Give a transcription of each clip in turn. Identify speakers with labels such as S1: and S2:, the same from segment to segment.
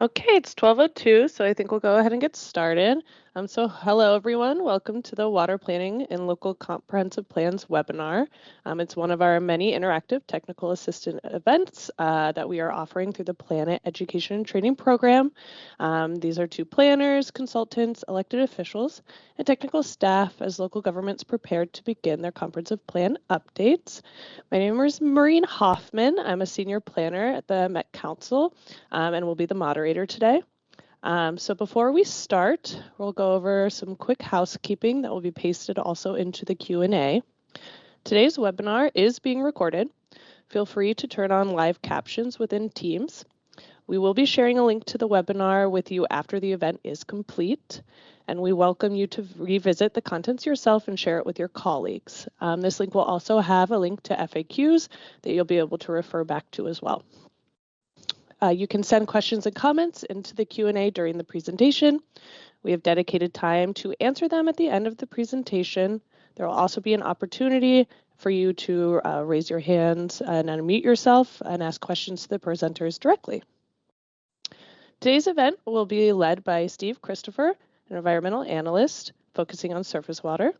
S1: Okay, it's 12:02, so I think we'll go ahead and get started. Hello everyone. Welcome to the Water Planning and Local Comprehensive Plans webinar. It's one of our many interactive technical assistant events that we are offering through the PlanIt Education and Training Program. These are to planners, consultants, elected officials, and technical staff as local governments prepare to begin their comprehensive plan updates. My name is Maureen Hoffman. I'm a senior planner at the Met Council and will be the moderator today. So before we start, we'll go over some quick housekeeping that will be pasted also into the Q&A. Today's webinar is being recorded. Feel free to turn on live captions within Teams. We will be sharing a link to the webinar with you after the event is complete, and we welcome you to revisit the contents yourself and share it with your colleagues. This link will also have a link to FAQs that you'll be able to refer back to as well. You can send questions and comments into the Q&A during the presentation. We have dedicated time to answer them at the end of the presentation. There will also be an opportunity for you to raise your hands and unmute yourself and ask questions to the presenters directly. Today's event will be led by Steve Christopher, an environmental analyst focusing on surface water,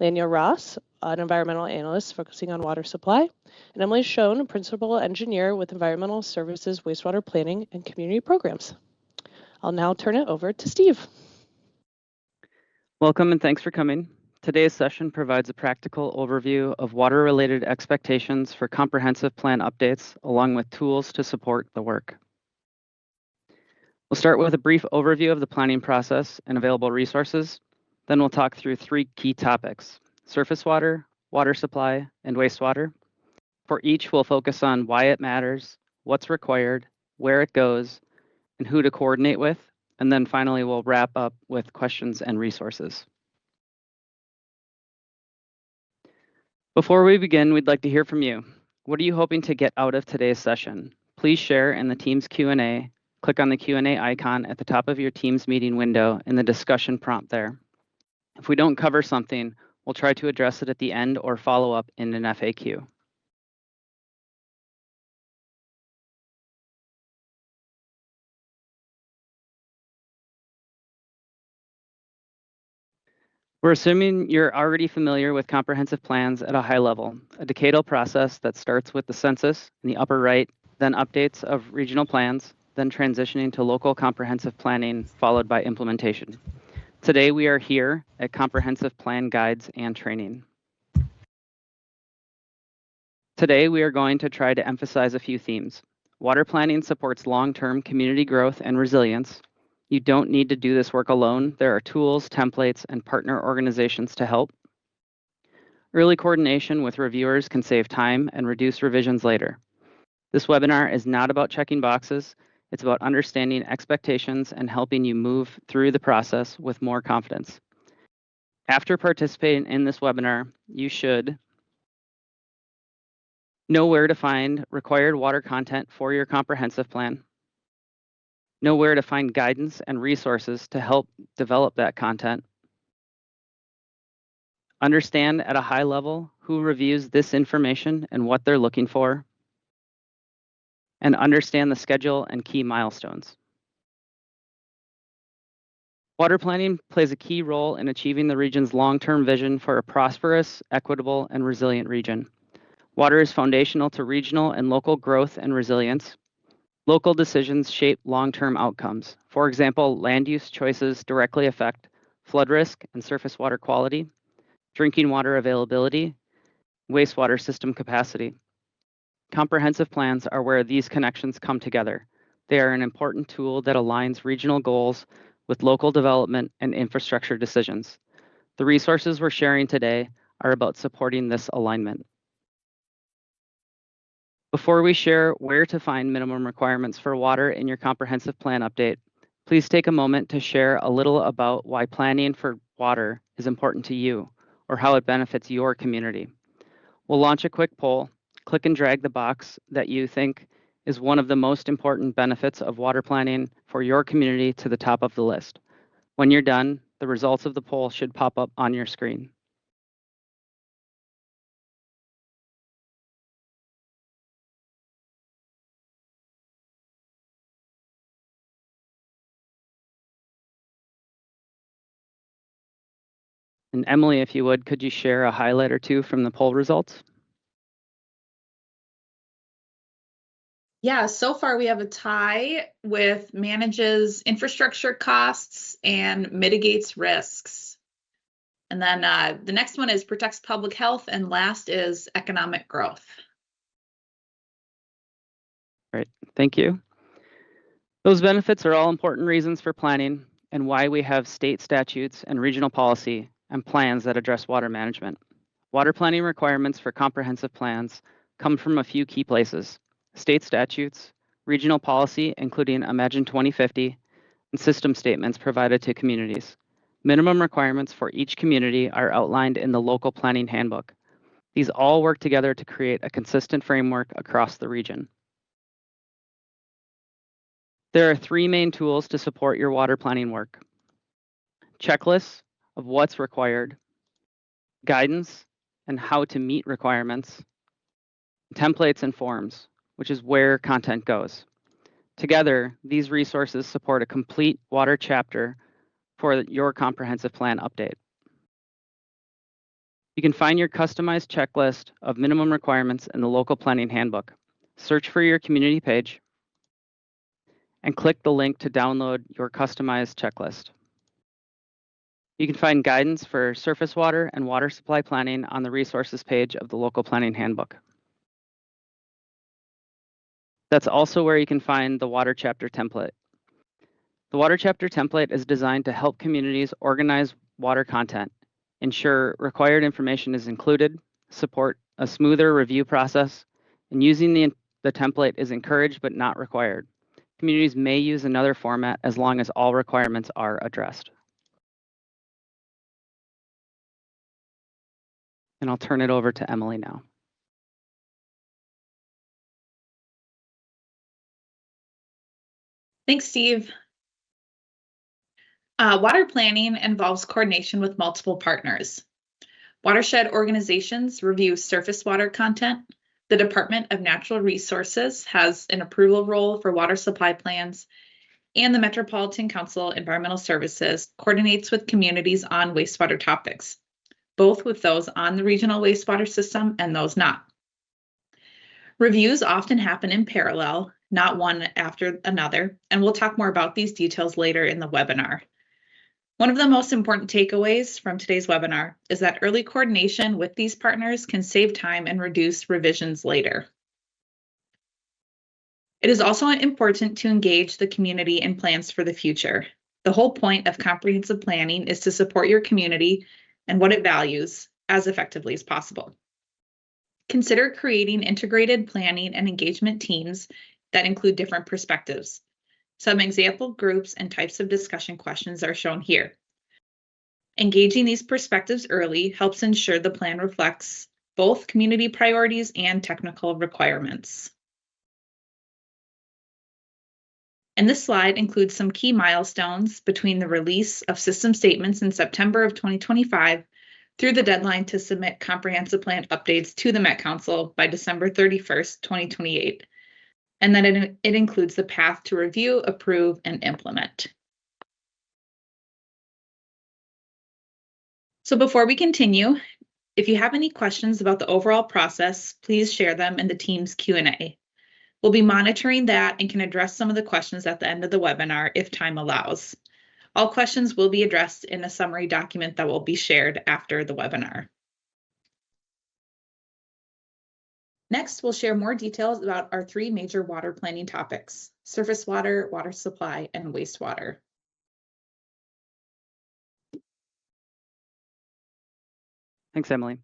S1: Lanya Ross, an environmental analyst focusing on water supply, and Emily Schoen, a principal engineer with Environmental Services, Wastewater Planning, and Community Programs. I'll now turn it over to Steve.
S2: Welcome and thanks for coming. Today's session provides a practical overview of water-related expectations for comprehensive plan updates, along with tools to support the work. We'll start with a brief overview of the planning process and available resources. Then we'll talk through three key topics: surface water, water supply, and wastewater. For each, we'll focus on why it matters, what's required, where it goes, and who to coordinate with. And then finally, we'll wrap up with questions and resources. Before we begin, we'd like to hear from you. What are you hoping to get out of today's session? Please share in the Teams Q&A. Click on the Q&A icon at the top of your Teams meeting window in the discussion prompt there. If we don't cover something, we'll try to address it at the end or follow up in an FAQ. We're assuming you're already familiar with comprehensive plans at a high level, a decadal process that starts with the census in the upper right, then updates of regional plans, then transitioning to local comprehensive planning, followed by implementation. Today, we are here at Comprehensive Plan Guides and Training. Today, we are going to try to emphasize a few themes. Water planning supports long-term community growth and resilience. You don't need to do this work alone. There are tools, templates, and partner organizations to help. Early coordination with reviewers can save time and reduce revisions later. This webinar is not about checking boxes. It's about understanding expectations and helping you move through the process with more confidence. After participating in this webinar, you should know where to find required water content for your comprehensive plan, know where to find guidance and resources to help develop that content, understand at a high level who reviews this information and what they're looking for, and understand the schedule and key milestones. Water planning plays a key role in achieving the region's long-term vision for a prosperous, equitable, and resilient region. Water is foundational to regional and local growth and resilience. Local decisions shape long-term outcomes. For example, land use choices directly affect flood risk and surface water quality, drinking water availability, wastewater system capacity. Comprehensive plans are where these connections come together. They are an important tool that aligns regional goals with local development and infrastructure decisions. The resources we're sharing today are about supporting this alignment. Before we share where to find minimum requirements for water in your comprehensive plan update, please take a moment to share a little about why planning for water is important to you or how it benefits your community. We'll launch a quick poll. Click and drag the box that you think is one of the most important benefits of water planning for your community to the top of the list. When you're done, the results of the poll should pop up on your screen. And Emily, if you would, could you share a highlight or two from the poll results?
S3: Yeah, so far we have a tie with manages infrastructure costs and mitigates risks. And then the next one is protects public health, and last is economic growth.
S2: Great, thank you. Those benefits are all important reasons for planning and why we have state statutes and regional policy and plans that address water management. Water planning requirements for comprehensive plans come from a few key places: state statutes, regional policy, including Imagine 2050, and system statements provided to communities. Minimum requirements for each community are outlined in the local planning handbook. These all work together to create a consistent framework across the region. There are three main tools to support your water planning work: checklists of what's required, guidance and how to meet requirements, templates and forms, which is where content goes. Together, these resources support a complete water chapter for your comprehensive plan update. You can find your customized checklist of minimum requirements in the local planning handbook. Search for your community page and click the link to download your customized checklist. You can find guidance for surface water and water supply planning on the resources page of the local planning handbook. That's also where you can find the water chapter template. The water chapter template is designed to help communities organize water content, ensure required information is included, support a smoother review process, and using the template is encouraged but not required. Communities may use another format as long as all requirements are addressed. And I'll turn it over to Emily now.
S3: Thanks, Steve. Water planning involves coordination with multiple partners. Watershed organizations review surface water content. The Department of Natural Resources has an approval role for water supply plans, and the Metropolitan Council Environmental Services coordinates with communities on wastewater topics, both with those on the regional wastewater system and those not. Reviews often happen in parallel, not one after another, and we'll talk more about these details later in the webinar. One of the most important takeaways from today's webinar is that early coordination with these partners can save time and reduce revisions later. It is also important to engage the community in plans for the future. The whole point of comprehensive planning is to support your community and what it values as effectively as possible. Consider creating integrated planning and engagement teams that include different perspectives. Some example groups and types of discussion questions are shown here. Engaging these perspectives early helps ensure the plan reflects both community priorities and technical requirements. And this slide includes some key milestones between the release of system statements in September of 2025 through the deadline to submit comprehensive plan updates to the Met Council by December 31st, 2028. And then it includes the path to review, approve, and implement. So before we continue, if you have any questions about the overall process, please share them in the team's Q&A. We'll be monitoring that and can address some of the questions at the end of the webinar if time allows. All questions will be addressed in a summary document that will be shared after the webinar. Next, we'll share more details about our three major water planning topics: surface water, water supply, and wastewater.
S2: Thanks, Emily.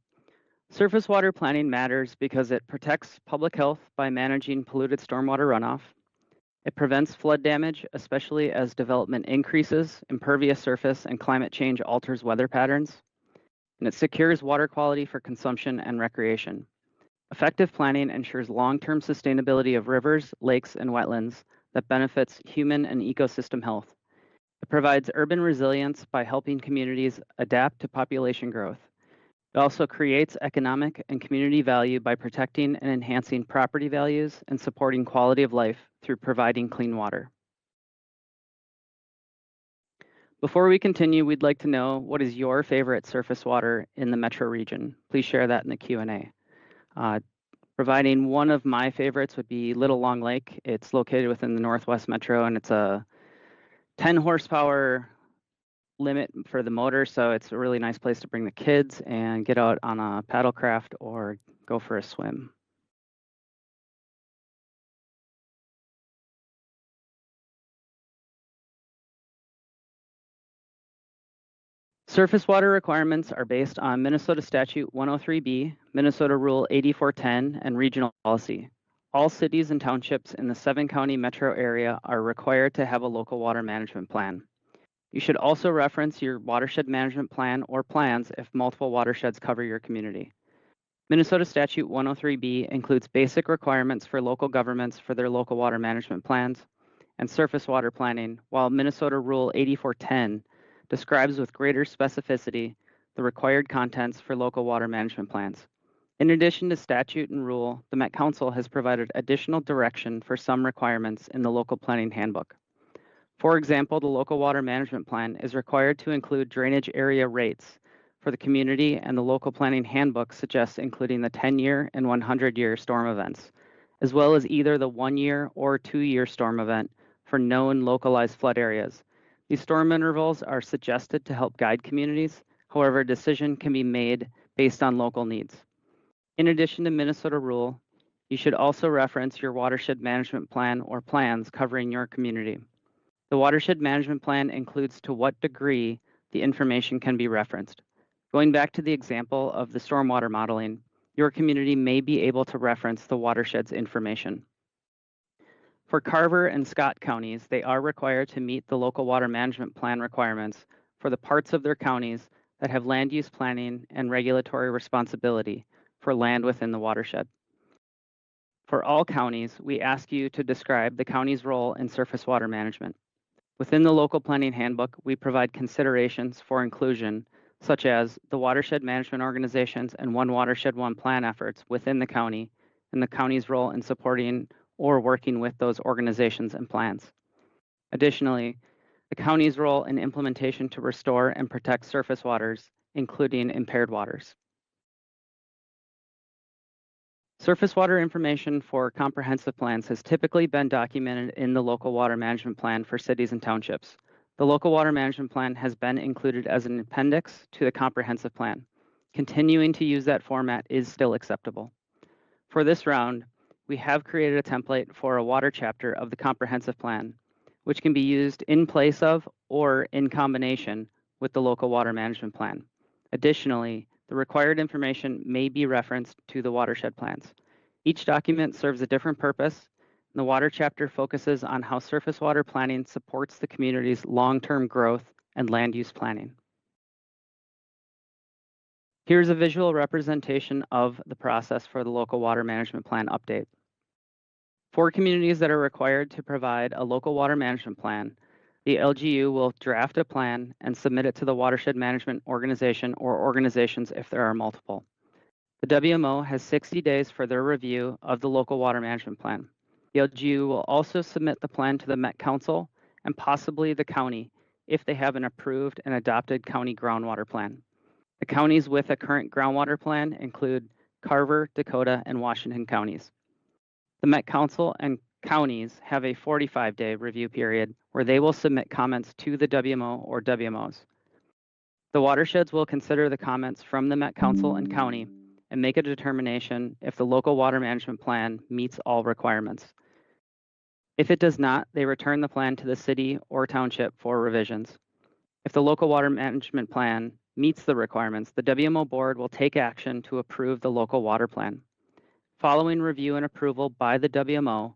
S2: Surface water planning matters because it protects public health by managing polluted stormwater runoff. It prevents flood damage, especially as development increases, impervious surface, and climate change alters weather patterns. And it secures water quality for consumption and recreation. Effective planning ensures long-term sustainability of rivers, lakes, and wetlands that benefits human and ecosystem health. It provides urban resilience by helping communities adapt to population growth. It also creates economic and community value by protecting and enhancing property values and supporting quality of life through providing clean water. Before we continue, we'd like to know what is your favorite surface water in the metro region. Please share that in the Q&A. Providing one of my favorites would be Little Long Lake. It's located within the Northwest Metro, and it's a 10 horsepower limit for the motor, so it's a really nice place to bring the kids and get out on a paddlecraft or go for a swim. Surface water requirements are based on Minnesota Statute 103B, Minnesota Rule 8410, and regional policy. All cities and townships in the 7-county metro area are required to have a local water management plan. You should also reference your watershed management plan or plans if multiple watersheds cover your community. Minnesota Statute 103B includes basic requirements for local governments for their local water management plans and surface water planning, while Minnesota Rule 8410 describes with greater specificity the required contents for local water management plans. In addition to statute and rule, the Met Council has provided additional direction for some requirements in the local planning handbook. For example, the local water management plan is required to include drainage area rates for the community, and the local planning handbook suggests including the 10-year and 100-year storm events, as well as either the 1-year or 2-year storm event for known localized flood areas. These storm intervals are suggested to help guide communities. However, a decision can be made based on local needs. In addition to Minnesota rule, you should also reference your watershed management plan or plans covering your community. The watershed management plan includes to what degree the information can be referenced. Going back to the example of the stormwater modeling, your community may be able to reference the watershed's information. For Carver and Scott counties, they are required to meet the local water management plan requirements for the parts of their counties that have land use planning and regulatory responsibility for land within the watershed. For all counties, we ask you to describe the county's role in surface water management. Within the local planning handbook, we provide considerations for inclusion, such as the watershed management organizations and One Watershed, One Plan efforts within the county, and the county's role in supporting or working with those organizations and plans. Additionally, the county's role in implementation to restore and protect surface waters, including impaired waters. Surface water information for comprehensive plans has typically been documented in the local water management plan for cities and townships. The local water management plan has been included as an appendix to the comprehensive plan. Continuing to use that format is still acceptable. For this round, we have created a template for a water chapter of the comprehensive plan, which can be used in place of or in combination with the local water management plan. Additionally, the required information may be referenced to the watershed plans. Each document serves a different purpose, and the water chapter focuses on how surface water planning supports the community's long-term growth and land use planning. Here's a visual representation of the process for the local water management plan update. For communities that are required to provide a local water management plan, the LGU will draft a plan and submit it to the watershed management organization or organizations if there are multiple. The WMO has 60 days for their review of the local water management plan. The LGU will also submit the plan to the Met Council and possibly the county if they have an approved and adopted county groundwater plan. The counties with a current groundwater plan include Carver, Dakota, and Washington counties. The Met Council and counties have a 45-day review period where they will submit comments to the WMO or WMOs. The watersheds will consider the comments from the Met Council and county and make a determination if the local water management plan meets all requirements. If it does not, they return the plan to the city or township for revisions. If the local water management plan meets the requirements, the WMO board will take action to approve the local water plan. Following review and approval by the WMO,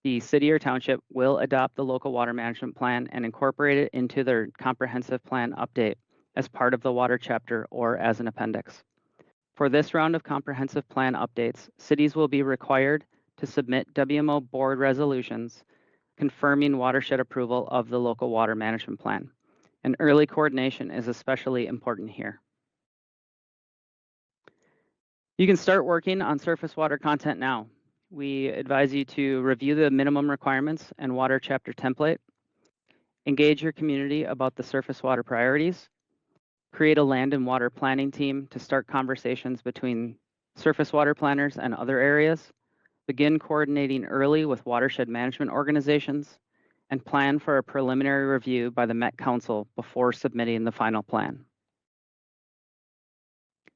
S2: the city or township will adopt the local water management plan and incorporate it into their comprehensive plan update as part of the water chapter or as an appendix. For this round of comprehensive plan updates, cities will be required to submit WMO board resolutions confirming watershed approval of the local water management plan. And early coordination is especially important here. You can start working on surface water content now. We advise you to review the minimum requirements and water chapter template. Engage your community about the surface water priorities. Create a land and water planning team to start conversations between surface water planners and other areas. Begin coordinating early with watershed management organizations, and plan for a preliminary review by the Met Council before submitting the final plan.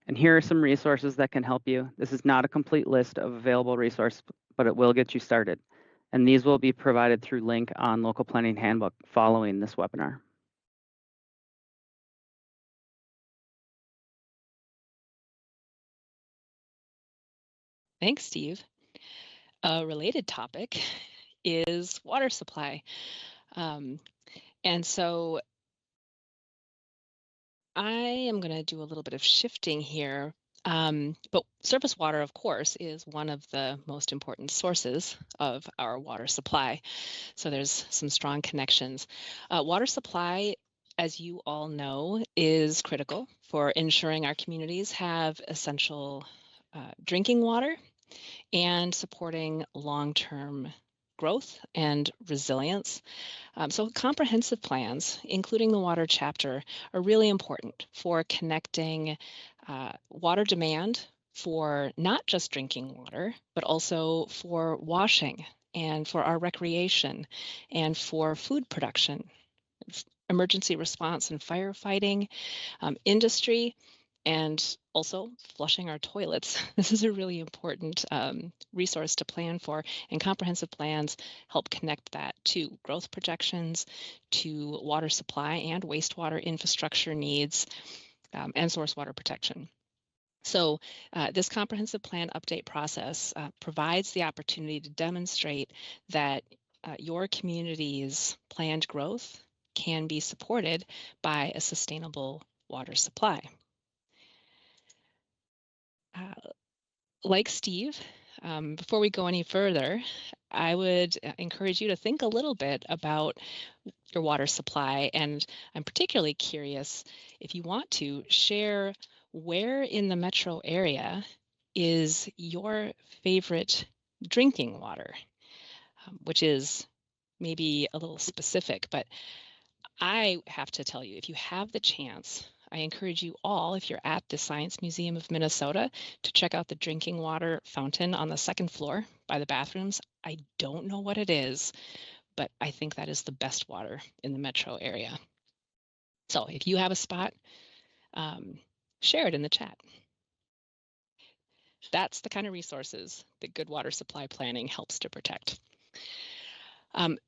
S2: And here are some resources that can help you. This is not a complete list of available resources, but it will get you started. And these will be provided through link on Local Planning Handbook following this webinar.
S4: Thanks, Steve. A related topic is water supply. And so I am going to do a little bit of shifting here. But surface water, of course, is one of the most important sources of our water supply. So there's some strong connections. Water supply, as you all know, is critical for ensuring our communities have essential drinking water and supporting long-term growth and resilience. So comprehensive plans, including the water chapter, are really important for connecting water demand for not just drinking water, but also for washing and for our recreation and for food production, emergency response and firefighting, industry, and also flushing our toilets. This is a really important resource to plan for, and comprehensive plans help connect that to growth projections, to water supply and wastewater infrastructure needs, and source water protection. So this comprehensive plan update process provides the opportunity to demonstrate that your community's planned growth can be supported by a sustainable water supply. Like Steve, before we go any further, I would encourage you to think a little bit about your water supply, and I'm particularly curious if you want to share where in the metro area is your favorite drinking water, which is maybe a little specific, but I have to tell you, if you have the chance, I encourage you all, if you're at the Science Museum of Minnesota, to check out the drinking water fountain on the second floor by the bathrooms. I don't know what it is, but I think that is the best water in the metro area. So if you have a spot, share it in the chat. That's the kind of resources that good water supply planning helps to protect.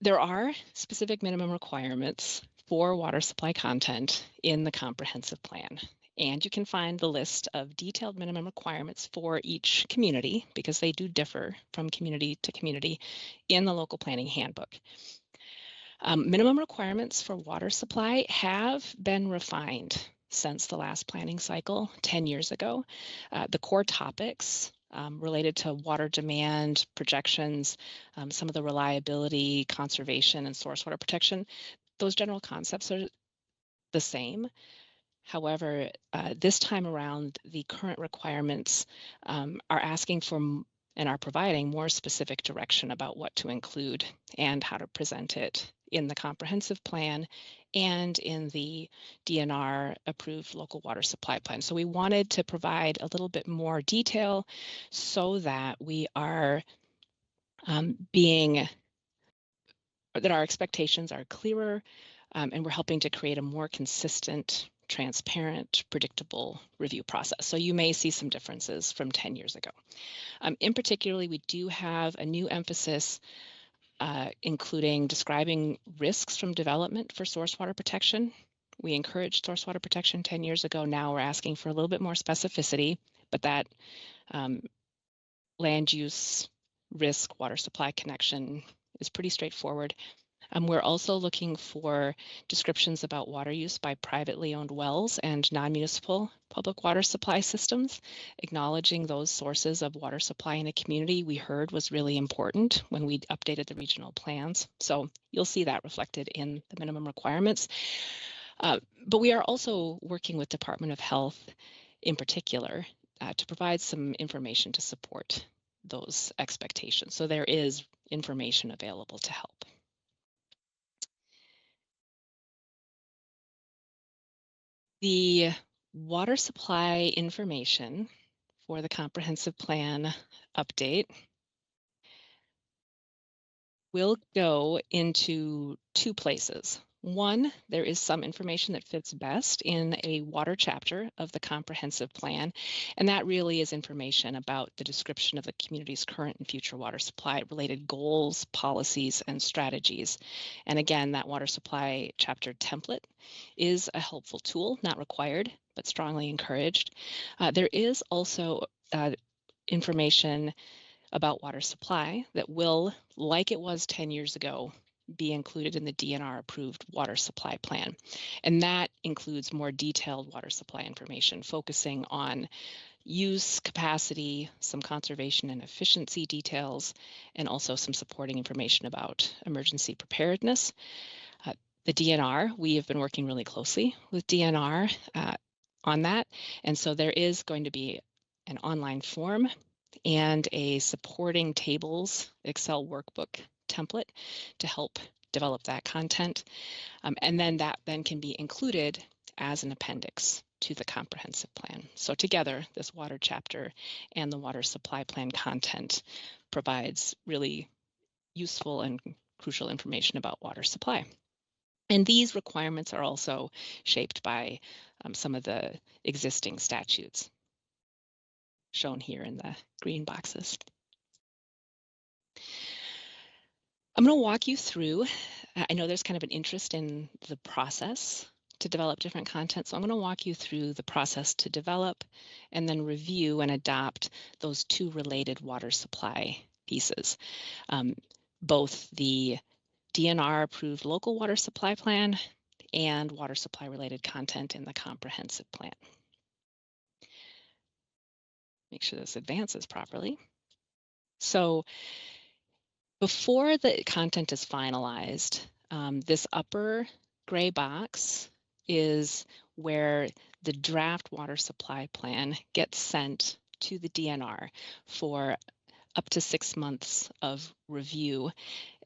S4: There are specific minimum requirements for water supply content in the comprehensive plan. And you can find the list of detailed minimum requirements for each community, because they do differ from community to community, in the local planning handbook. Minimum requirements for water supply have been refined since the last planning cycle 10 years ago. The core topics related to water demand projections, some of the reliability, conservation, and source water protection, those general concepts are the same. However, this time around, the current requirements are asking for and are providing more specific direction about what to include and how to present it in the comprehensive plan and in the DNR approved local water supply plan. So we wanted to provide a little bit more detail so that we are that our expectations are clearer, and we're helping to create a more consistent, transparent, predictable review process. So you may see some differences from 10 years ago. In particular, we do have a new emphasis including describing risks from development for source water protection. We encouraged source water protection 10 years ago. Now we're asking for a little bit more specificity, but that land use risk water supply connection is pretty straightforward. We're also looking for descriptions about water use by privately owned wells and non-municipal public water supply systems. Acknowledging those sources of water supply in a community we heard was really important when we updated the regional plans. So you'll see that reflected in the minimum requirements. But we are also working with Department of Health in particular to provide some information to support those expectations. So there is information available to help. The water supply information for the comprehensive plan update will go into two places. One, there is some information that fits best in a water chapter of the comprehensive plan, and that really is information about the description of the community's current and future water supply related goals, policies, and strategies. And again, that water supply chapter template is a helpful tool, not required, but strongly encouraged. There is also information about water supply that will, like it was 10 years ago, be included in the DNR approved water supply plan. And that includes more detailed water supply information, focusing on use, capacity, some conservation and efficiency details, and also some supporting information about emergency preparedness. The DNR, we have been working really closely with DNR on that. And so there is going to be an online form and a supporting tables Excel workbook template to help develop that content. And then that then can be included as an appendix to the comprehensive plan. So together, this water chapter and the water supply plan content provides really useful and crucial information about water supply. And these requirements are also shaped by some of the existing statutes shown here in the green boxes. I'm going to walk you through, I know there's kind of an interest in the process to develop different content, so I'm going to walk you through the process to develop and then review and adopt those two related water supply pieces, both the DNR approved local water supply plan and water supply related content in the comprehensive plan. Make sure this advances properly. So before the content is finalized, this upper gray box is where the draft water supply plan gets sent to the DNR for up to 6 months of review.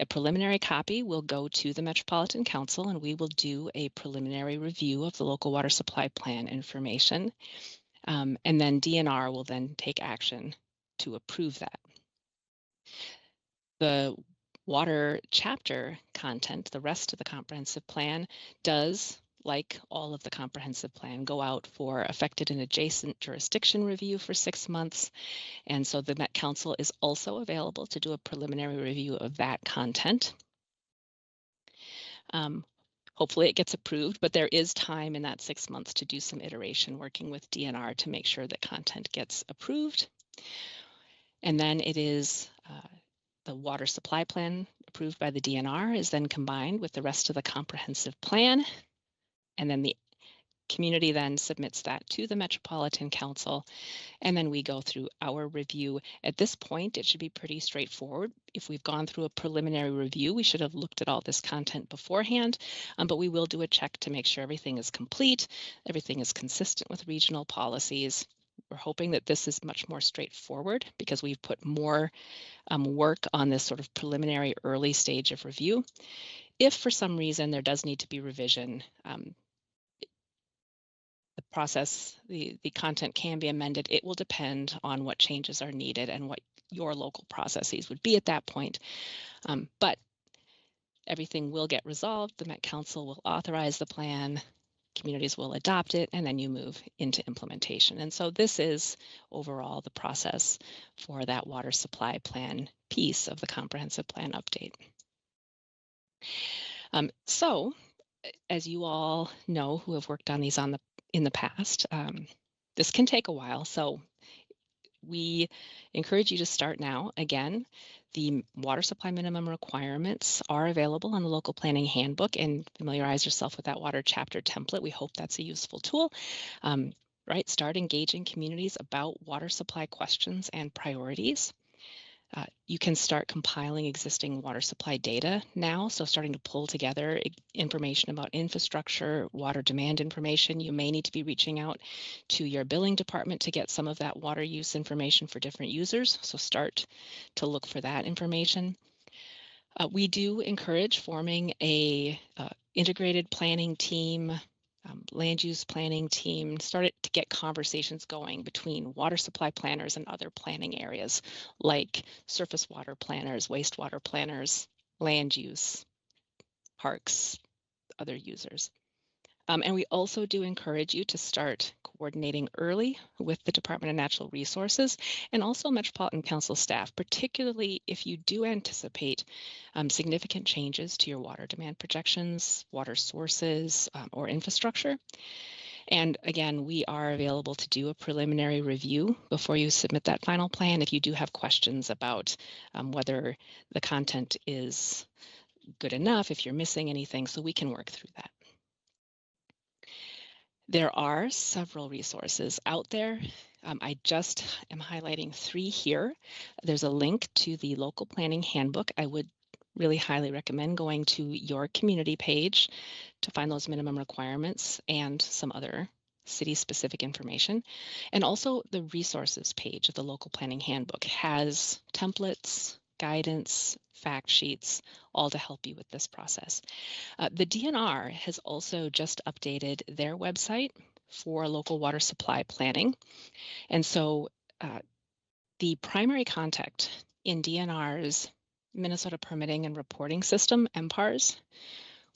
S4: A preliminary copy will go to the Metropolitan Council, and we will do a preliminary review of the local water supply plan information. And then DNR will then take action to approve that. The water chapter content, the rest of the comprehensive plan, does, like all of the comprehensive plan, go out for affected and adjacent jurisdiction review for 6 months. And so the Met Council is also available to do a preliminary review of that content. Hopefully it gets approved, but there is time in that 6 months to do some iteration working with DNR to make sure that content gets approved. And then it is the water supply plan approved by the DNR is then combined with the rest of the comprehensive plan. And then the community then submits that to the Metropolitan Council. And then we go through our review. At this point, it should be pretty straightforward. If we've gone through a preliminary review, we should have looked at all this content beforehand, but we will do a check to make sure everything is complete, everything is consistent with regional policies. We're hoping that this is much more straightforward because we've put more work on this sort of preliminary early stage of review. If for some reason there does need to be revision, the process, the content can be amended. It will depend on what changes are needed and what your local processes would be at that point. But everything will get resolved. The Met Council will authorize the plan, communities will adopt it, and then you move into implementation. And so this is overall the process for that water supply plan piece of the comprehensive plan update. So as you all know who have worked on these in the past, this can take a while. So we encourage you to start now. Again, the water supply minimum requirements are available on the local planning handbook, and familiarize yourself with that water chapter template. We hope that's a useful tool. Right, start engaging communities about water supply questions and priorities. You can start compiling existing water supply data now, so starting to pull together information about infrastructure, water demand information. You may need to be reaching out to your billing department to get some of that water use information for different users, so start to look for that information. We do encourage forming a integrated planning team land use planning team started to get conversations going between water supply planners and other planning areas like surface water planners, wastewater planners, land use, parks, other users. And we also do encourage you to start coordinating early with the Department of Natural Resources and also Metropolitan Council staff, particularly if you do anticipate significant changes to your water demand projections, water sources, or infrastructure. And again, we are available to do a preliminary review before you submit that final plan if you do have questions about whether the content is good enough, if you're missing anything, so we can work through that. There are several resources out there. I just am highlighting 3 here. There's a link to the local planning handbook. I would really highly recommend going to your community page to find those minimum requirements and some other city-specific information. And also the resources page of the local planning handbook has templates, guidance, fact sheets, all to help you with this process. The DNR has also just updated their website for local water supply planning. And so the primary contact in DNR's Minnesota Permitting and Reporting System, MPARS,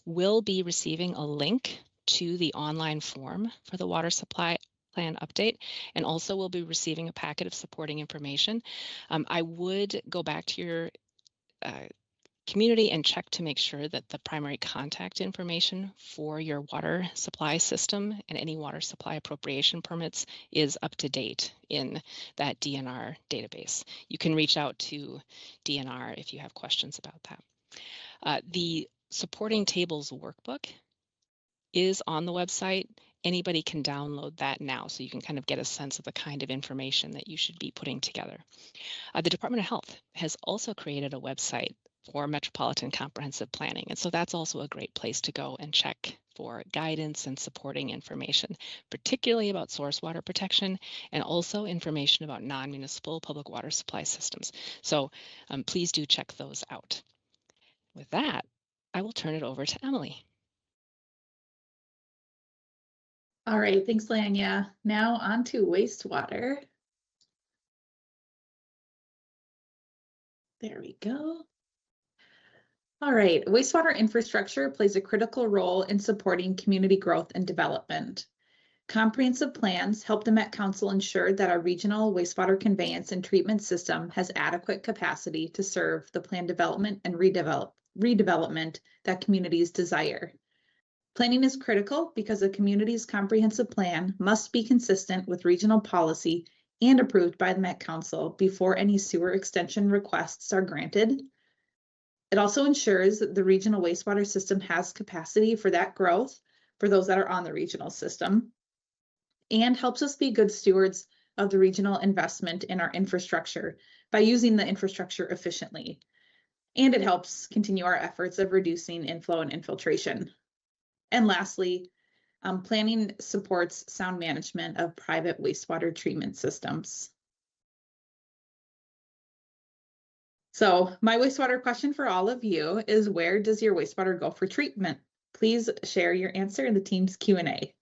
S4: will be receiving a link to the online form for the water supply plan update, and also will be receiving a packet of supporting information. I would go back to your community and check to make sure that the primary contact information for your water supply system and any water supply appropriation permits is up to date in that DNR database. You can reach out to DNR if you have questions about that. The supporting tables workbook is on the website. Anybody can download that now, so you can kind of get a sense of the kind of information that you should be putting together. The Department of Health has also created a website for Metropolitan Comprehensive Planning, and so that's also a great place to go and check for guidance and supporting information, particularly about source water protection and also information about non-municipal public water supply systems. So please do check those out. With that, I will turn it over to Emily.
S3: All right, thanks, Lanya. Now on to wastewater. There we go. All right, wastewater infrastructure plays a critical role in supporting community growth and development. Comprehensive plans help the Met Council ensure that our regional wastewater conveyance and treatment system has adequate capacity to serve the planned development and redevelopment that communities desire. Planning is critical because a community's comprehensive plan must be consistent with regional policy and approved by the Met Council before any sewer extension requests are granted. It also ensures that the regional wastewater system has capacity for that growth for those that are on the regional system, and helps us be good stewards of the regional investment in our infrastructure by using the infrastructure efficiently. And it helps continue our efforts of reducing inflow and infiltration. And lastly, planning supports sound management of private wastewater treatment systems. So my wastewater question for all of you is, where does your wastewater go for treatment? Please share your answer in the team's Q&A.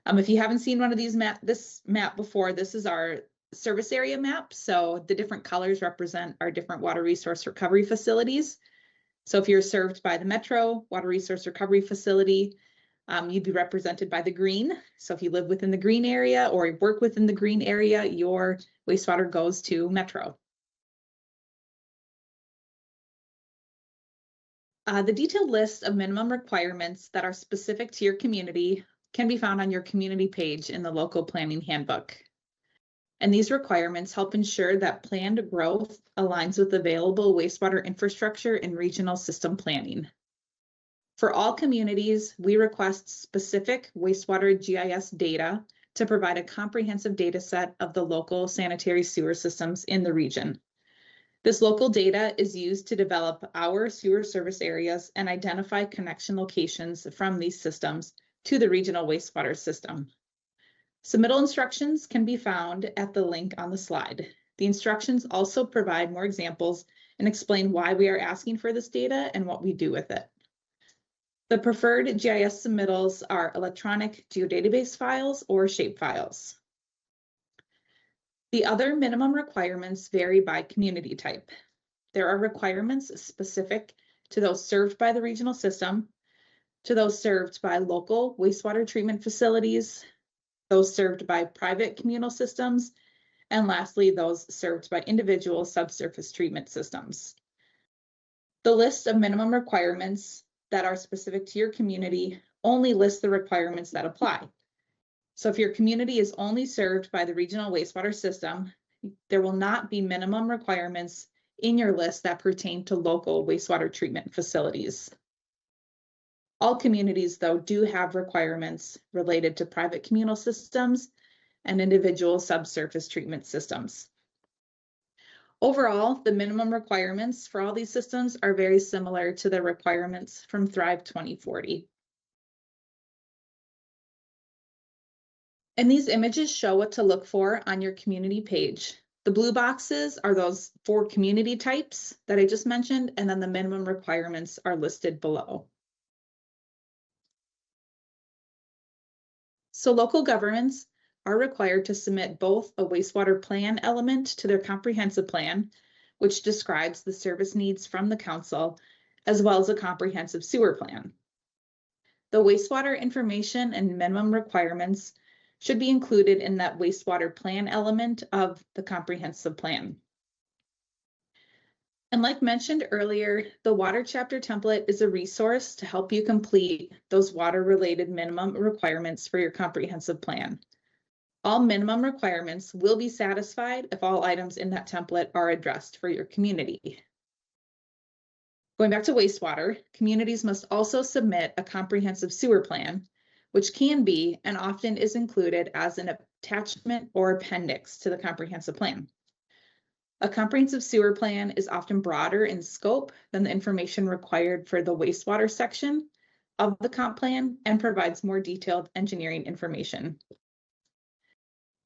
S3: If you haven't seen one of these this map before, this is our service area map. So the different colors represent our different water resource recovery facilities. So if you're served by the Metro Water Resource Recovery Facility, you'd be represented by the green. So if you live within the green area or work within the green area, your wastewater goes to Metro. The detailed list of minimum requirements that are specific to your community can be found on your community page in the local planning handbook. And these requirements help ensure that planned growth aligns with available wastewater infrastructure and regional system planning. For all communities, we request specific wastewater GIS data to provide a comprehensive data set of the local sanitary sewer systems in the region. This local data is used to develop our sewer service areas and identify connection locations from these systems to the regional wastewater system. Submittal instructions can be found at the link on the slide. The instructions also provide more examples and explain why we are asking for this data and what we do with it. The preferred GIS submittals are electronic geodatabase files or shapefiles. The other minimum requirements vary by community type. There are requirements specific to those served by the regional system, to those served by local wastewater treatment facilities, those served by private communal systems, and lastly, those served by individual subsurface treatment systems. The list of minimum requirements that are specific to your community only lists the requirements that apply. So if your community is only served by the regional wastewater system, there will not be minimum requirements in your list that pertain to local wastewater treatment facilities. All communities, though, do have requirements related to private communal systems and individual subsurface treatment systems. Overall, the minimum requirements for all these systems are very similar to the requirements from Thrive 2040. And these images show what to look for on your community page. The blue boxes are those 4 community types that I just mentioned, and then the minimum requirements are listed below. So local governments are required to submit both a wastewater plan element to their comprehensive plan, which describes the service needs from the council, as well as a comprehensive sewer plan. The wastewater information and minimum requirements should be included in that wastewater plan element of the comprehensive plan. And like mentioned earlier, the water chapter template is a resource to help you complete those water-related minimum requirements for your comprehensive plan. All minimum requirements will be satisfied if all items in that template are addressed for your community. Going back to wastewater, communities must also submit a comprehensive sewer plan, which can be and often is included as an attachment or appendix to the comprehensive plan. A comprehensive sewer plan is often broader in scope than the information required for the wastewater section of the comp plan and provides more detailed engineering information.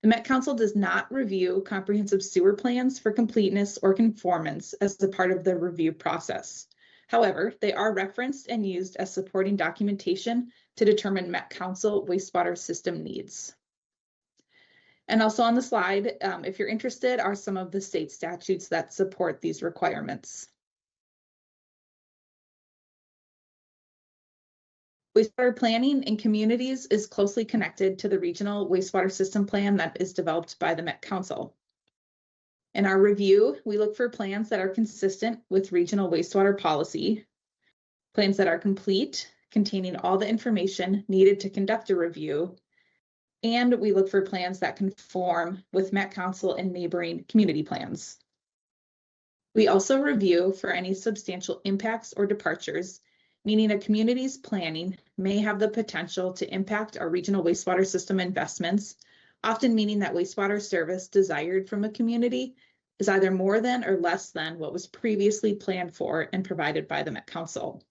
S3: The Met Council does not review comprehensive sewer plans for completeness or conformance as a part of the review process. However, they are referenced and used as supporting documentation to determine Met Council wastewater system needs. And also on the slide, if you're interested, are some of the state statutes that support these requirements. Wastewater planning in communities is closely connected to the regional wastewater system plan that is developed by the Met Council. In our review, we look for plans that are consistent with regional wastewater policy, plans that are complete, containing all the information needed to conduct a review, and we look for plans that conform with Met Council and neighboring community plans. We also review for any substantial impacts or departures, meaning a community's planning may have the potential to impact our regional wastewater system investments, often meaning that wastewater service desired from a community is either more than or less than what was previously planned for and provided by the Met Council.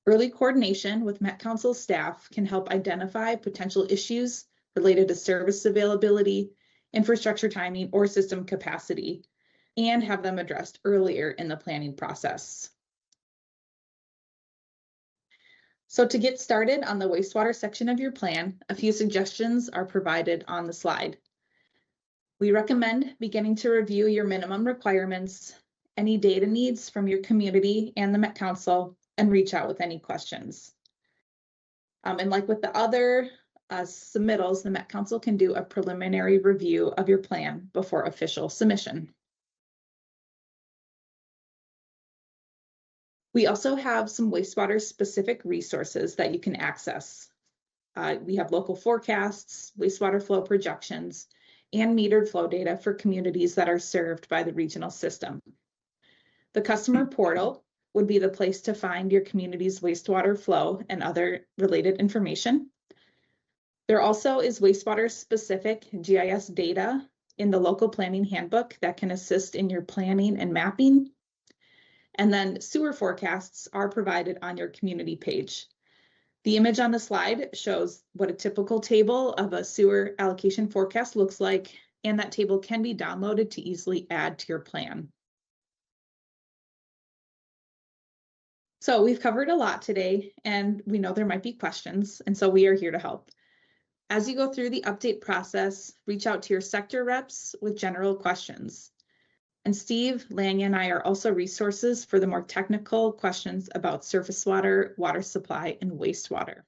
S3: Early coordination with Met Council staff can help identify potential issues related to service availability, infrastructure timing, or system capacity, and have them addressed earlier in the planning process. So to get started on the wastewater section of your plan, a few suggestions are provided on the slide. We recommend beginning to review your minimum requirements, any data needs from your community and the Met Council, and reach out with any questions. And like with the other submittals, the Met Council can do a preliminary review of your plan before official submission. We also have some wastewater specific resources that you can access. We have local forecasts, wastewater flow projections, and metered flow data for communities that are served by the regional system. The customer portal would be the place to find your community's wastewater flow and other related information. There also is wastewater specific GIS data in the local planning handbook that can assist in your planning and mapping. And then sewer forecasts are provided on your community page. The image on the slide shows what a typical table of a sewer allocation forecast looks like, and that table can be downloaded to easily add to your plan. So we've covered a lot today, and we know there might be questions, and so we are here to help. As you go through the update process, reach out to your sector reps with general questions. And Steve, Lanya, and I are also resources for the more technical questions about surface water, water supply, and wastewater.